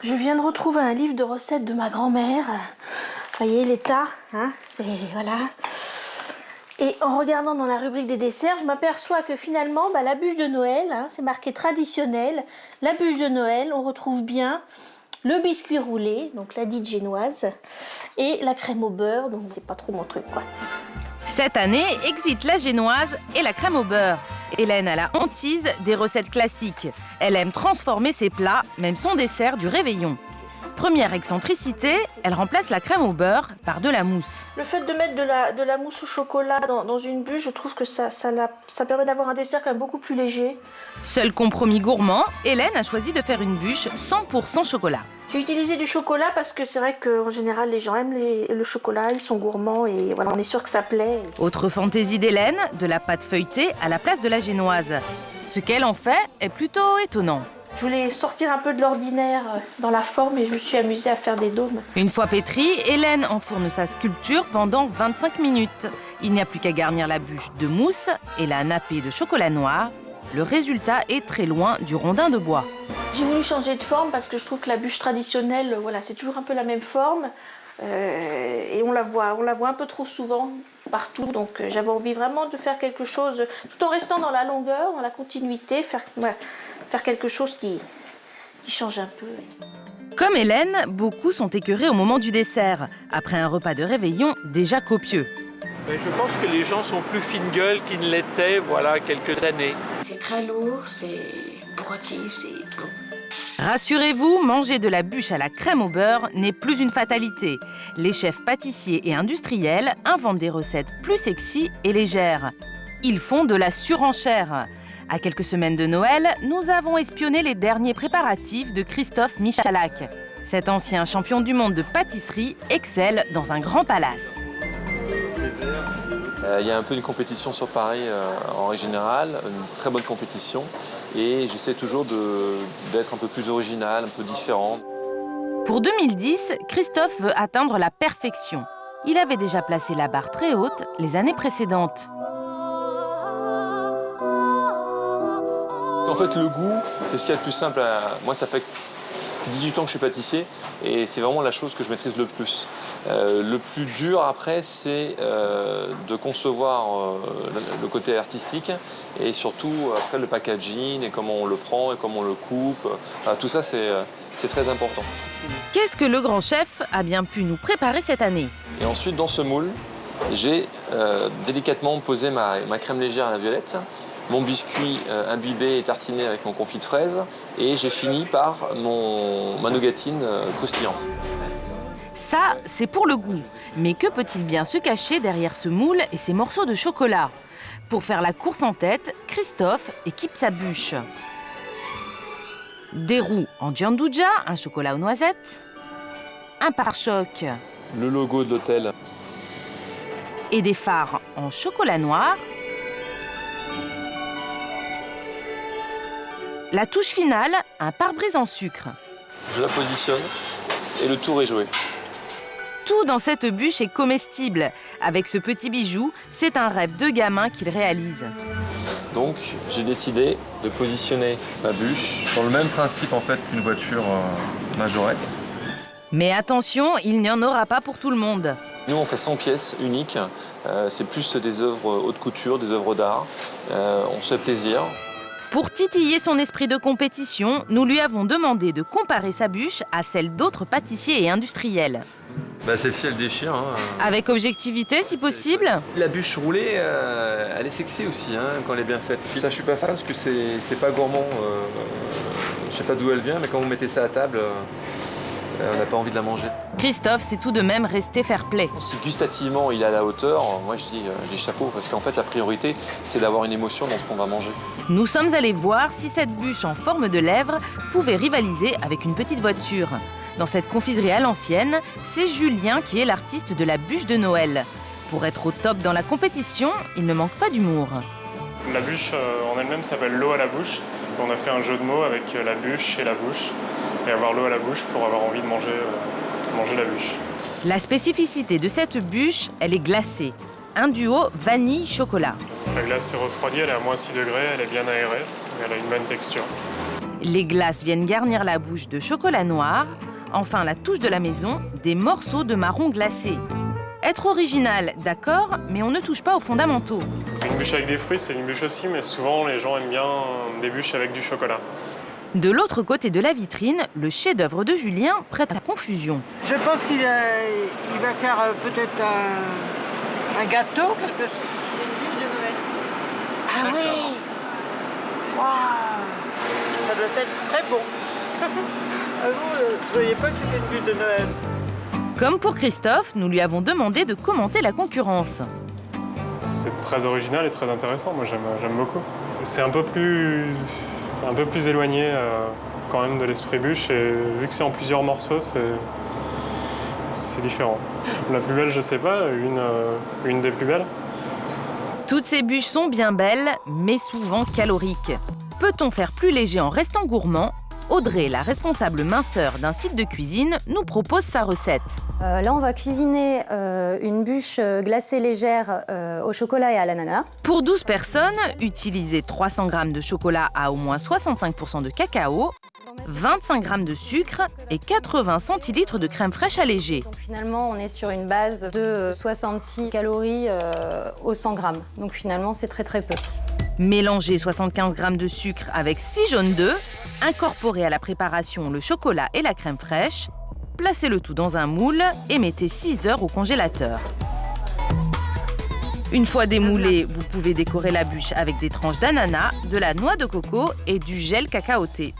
Je viens de retrouver un livre de recettes de ma grand-mère. Vous voyez l'état, hein, voilà. Et en regardant dans la rubrique des desserts, je m'aperçois que finalement, la bûche de Noël, hein, c'est marqué traditionnel. La bûche de Noël, on retrouve bien le biscuit roulé, donc la dite génoise, et la crème au beurre, donc c'est pas trop mon truc, quoi. Cette année, exit la génoise et la crème au beurre. Hélène a la hantise des recettes classiques. Elle aime transformer ses plats, même son dessert du réveillon. Première excentricité, elle remplace la crème au beurre par de la mousse. Le fait de mettre de la mousse au chocolat dans une bûche, je trouve que ça permet d'avoir un dessert quand même beaucoup plus léger. Seul compromis gourmand, Hélène a choisi de faire une bûche 100% chocolat. J'ai utilisé du chocolat parce que c'est vrai qu'en général, les gens aiment le chocolat, ils sont gourmands et voilà, on est sûr que ça plaît. Autre fantaisie d'Hélène, de la pâte feuilletée à la place de la génoise. Ce qu'elle en fait est plutôt étonnant. Je voulais sortir un peu de l'ordinaire dans la forme et je me suis amusée à faire des dômes. Une fois pétrie, Hélène enfourne sa sculpture pendant 25 minutes. Il n'y a plus qu'à garnir la bûche de mousse et la napper de chocolat noir. Le résultat est très loin du rondin de bois. J'ai voulu changer de forme parce que je trouve que la bûche traditionnelle, voilà, c'est toujours un peu la même forme. Et on la voit un peu trop souvent partout. Donc j'avais envie vraiment de faire quelque chose, tout en restant dans la longueur, dans la continuité, faire quelque chose qui change un peu. Comme Hélène, beaucoup sont écœurés au moment du dessert, après un repas de réveillon déjà copieux. Mais je pense que les gens sont plus fine-gueule qu'ils ne l'étaient, voilà, quelques années. C'est très lourd, c'est bourratif, c'est bon. Rassurez-vous, manger de la bûche à la crème au beurre n'est plus une fatalité. Les chefs pâtissiers et industriels inventent des recettes plus sexy et légères. Ils font de la surenchère. À quelques semaines de Noël, nous avons espionné les derniers préparatifs de Christophe Michalak. Cet ancien champion du monde de pâtisserie excelle dans un grand palace. Il y a un peu une compétition sur Paris en règle générale, une très bonne compétition. Et j'essaie toujours d'être un peu plus original, un peu différent. Pour 2010, Christophe veut atteindre la perfection. Il avait déjà placé la barre très haute les années précédentes. En fait, le goût, c'est ce qu'il y a de plus simple. Moi, ça fait 18 ans que je suis pâtissier et c'est vraiment la chose que je maîtrise le plus. Le plus dur après, c'est de concevoir le côté artistique et surtout après le packaging et comment on le prend et comment on le coupe. Tout ça, c'est très important. Qu'est-ce que le grand chef a bien pu nous préparer cette année? Et ensuite, dans ce moule, j'ai délicatement posé ma crème légère à la violette, mon biscuit imbibé et tartiné avec mon confit de fraises et j'ai fini par ma nougatine croustillante. Ça, c'est pour le goût. Mais que peut-il bien se cacher derrière ce moule et ces morceaux de chocolat? Pour faire la course en tête, Christophe équipe sa bûche. Des roux en gianduja, un chocolat aux noisettes, un pare-choc Le logo de l'hôtel. et des fards en chocolat noir. La touche finale, un pare-brise en sucre. Je la positionne et le tour est joué. Tout dans cette bûche est comestible. Avec ce petit bijou, c'est un rêve de gamin qu'il réalise. Donc j'ai décidé de positionner ma bûche dans le même principe en fait qu'une voiture majorette. Mais attention, il n'y en aura pas pour tout le monde. Nous on fait 100 pièces uniques. C'est plus des œuvres haute couture, des œuvres d'art. On se fait plaisir. Pour titiller son esprit de compétition, nous lui avons demandé de comparer sa bûche à celle d'autres pâtissiers et industriels. Celle-ci elle déchire. Avec objectivité si possible. La bûche roulée, elle est sexy aussi quand elle est bien faite. Ça je suis pas fan parce que c'est pas gourmand. Je sais pas d'où elle vient, mais quand vous mettez ça à table, on n'a pas envie de la manger. Christophe s'est tout de même resté fair-play. Si gustativement il est à la hauteur, moi je dis chapeau, parce qu'en fait la priorité c'est d'avoir une émotion dans ce qu'on va manger. Nous sommes allés voir si cette bûche en forme de lèvre pouvait rivaliser avec une petite voiture. Dans cette confiserie à l'ancienne, c'est Julien qui est l'artiste de la bûche de Noël. Pour être au top dans la compétition, il ne manque pas d'humour. La bûche en elle-même s'appelle l'eau à la bouche. On a fait un jeu de mots avec la bûche et la bouche. Et avoir l'eau à la bouche pour avoir envie de manger la bûche. La spécificité de cette bûche, elle est glacée. Un duo vanille-chocolat. La glace est refroidie, elle est à -6 degrés, elle est bien aérée, et elle a une bonne texture. Les glaces viennent garnir la bouche de chocolat noir. Enfin, la touche de la maison, des morceaux de marron glacé. Être original, d'accord, mais on ne touche pas aux fondamentaux. Une bûche avec des fruits, c'est une bûche aussi, mais souvent les gens aiment bien des bûches avec du chocolat. De l'autre côté de la vitrine, le chef-d'œuvre de Julien prête à confusion. Je pense qu'il va faire peut-être un gâteau, quelque chose. C'est une bûche de Noël. Ah oui. Waouh. Ça doit être très bon. Ah vous ne voyez pas que c'était une bûche de Noël? Comme pour Christophe, nous lui avons demandé de commenter la concurrence. C'est très original et très intéressant, moi j'aime beaucoup. C'est un peu plus éloigné quand même de l'esprit bûche, et vu que c'est en plusieurs morceaux, c'est différent. La plus belle, je sais pas, une des plus belles. Toutes ces bûches sont bien belles, mais souvent caloriques. Peut-on faire plus léger en restant gourmand? Audrey, la responsable minceur d'un site de cuisine, nous propose sa recette. Là, on va cuisiner une bûche glacée légère au chocolat et à l'ananas. Pour 12 personnes, utilisez 300 g de chocolat à au moins 65% de cacao, 25 g de sucre et 80 centilitres de crème fraîche allégée. Donc finalement, on est sur une base de 66 calories au 100 g. Donc finalement, c'est très très peu. Mélangez 75 g de sucre avec 6 jaunes d'œufs, incorporez à la préparation le chocolat et la crème fraîche, placez le tout dans un moule et mettez 6 heures au congélateur. Une fois démoulé, vous pouvez décorer la bûche avec des tranches d'ananas, de la noix de coco et du gel cacaoté.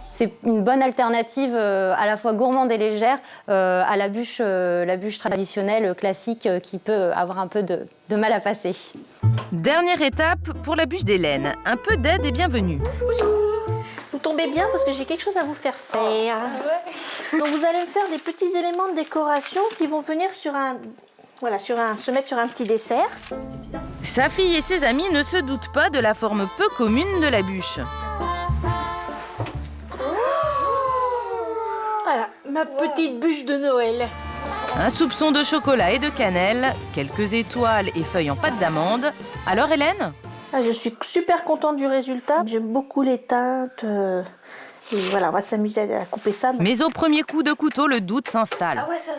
C'est une bonne alternative à la fois gourmande et légère à la bûche traditionnelle classique qui peut avoir un peu de mal à passer. Dernière étape pour la bûche d'Hélène. Un peu d'aide est bienvenue. Vous tombez bien parce que j'ai quelque chose à vous faire faire. Donc vous allez me faire des petits éléments de décoration qui vont venir se mettre sur un petit dessert. Sa fille et ses amis ne se doutent pas de la forme peu commune de la bûche. Voilà, ma petite bûche de Noël. Un soupçon de chocolat et de cannelle, quelques étoiles et feuilles en pâte d'amande. Alors Hélène? Je suis super contente du résultat. J'aime beaucoup les teintes. Et voilà, on va s'amuser à couper ça. Mais au premier coup de couteau, le doute s'installe. Ah ouais, ça.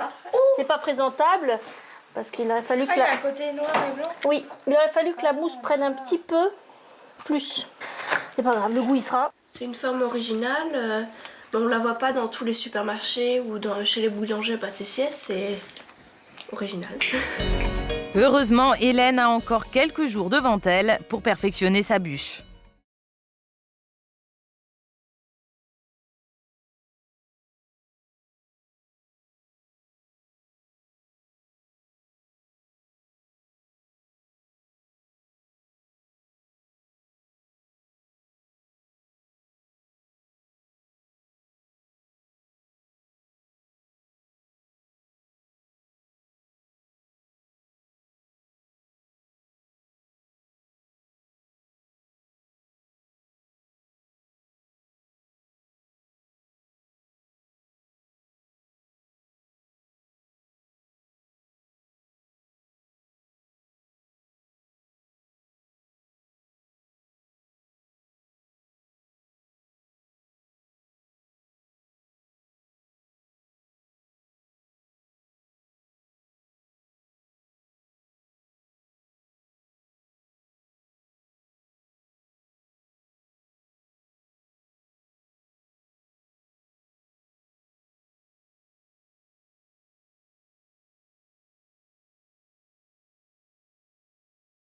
C'est pas présentable parce qu'il aurait fallu que Il y a un côté noir et blanc. Oui, il aurait fallu que la mousse prenne un petit peu plus. C'est pas grave, le goût il sera. C'est une forme originale. On la voit pas dans tous les supermarchés ou chez les boulangers pâtissiers. C'est original. Heureusement, Hélène a encore quelques jours devant elle pour perfectionner sa bûche.